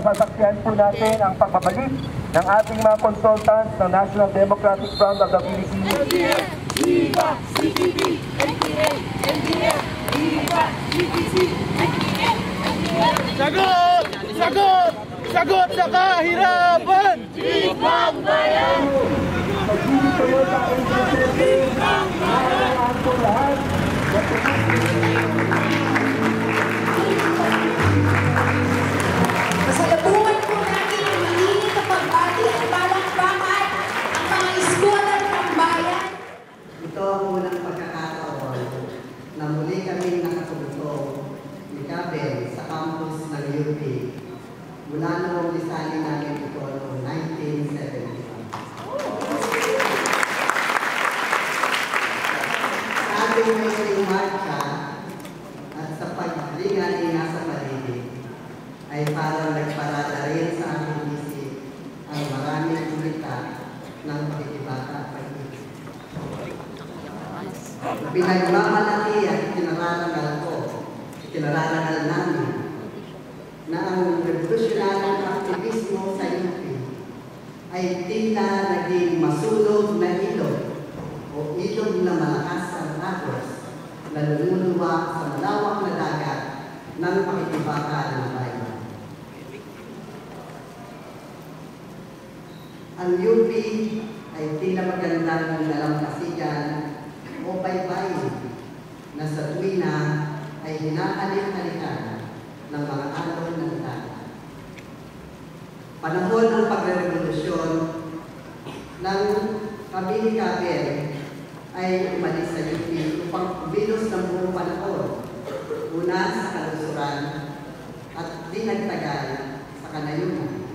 masaksihan po natin ang pagbabalik ng ating mga consultants ng National Democratic Front of the Philippines. LDF, Viva, CPP, NPA, NDF, Viva, CPC, NPA, NDF. Sagot! Sagot! Sagot sa kahirapan! Ibang bayan! Ibang bayan! Pasalubungan po natin ang mainit na pagbati at palakpakan ang mga iskolan ng bayan. Ito ang unang pagkakataon na muli kaming nakatulong ni Kabel sa campus ng UP mula noong lisali namin ito noong 1975. Sa ating may marcha at sa paglinga-linga sa paligid ay parang nagparada rin sa aking isip ang maraming kulita ng pakikibaka at pag-ibig. Pinagmamalaki at itinararangal namin na ang revolusyonaryong aktivismo sa UP ay tila naging masulog na ilog o ilog na malakas ang agos na lumuluwa sa malawak na dagat ng pakikibaka ng bayan. Ang UP ay tila magandang nalampasigan o baybayin na sa tuwina ay hinahalik-halikan ng mga alon ng dagat. Panahon ng pagre-revolusyon ng kami ni Kabel ay umalis sa UP upang kumilos ng buong panahon. Una sa kalusuran at di nagtagal sa kanayunan.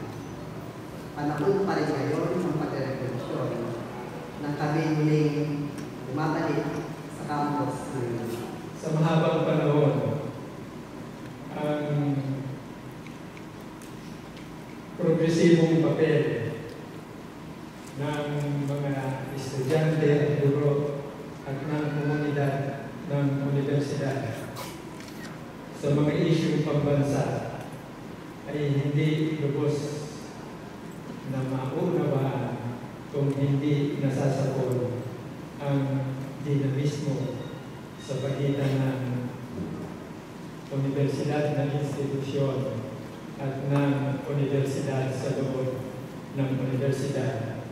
Panahon pa rin ngayon ng pagre-revolusyon nang kami muling bumabalik sa campus ng sa mahabang panahon, ang progresibong papel ng mga estudyante at guro at ng komunidad ng universidad sa mga isyong pambansa ay hindi lubos na maunawaan kung hindi nasasapol ang dinamismo sa pagitan ng universidad na institusyon at ng universidad sa loob ng universidad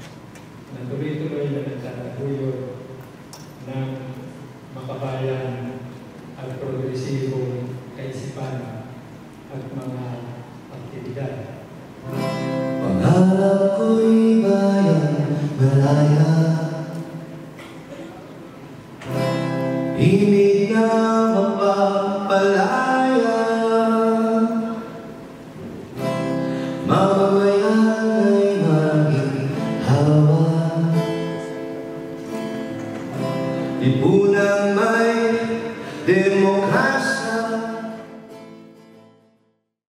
na tuloy-tuloy na nagtataguyod ng makabayan at progresibong kaisipan at mga aktibidad. Pangarap ko'y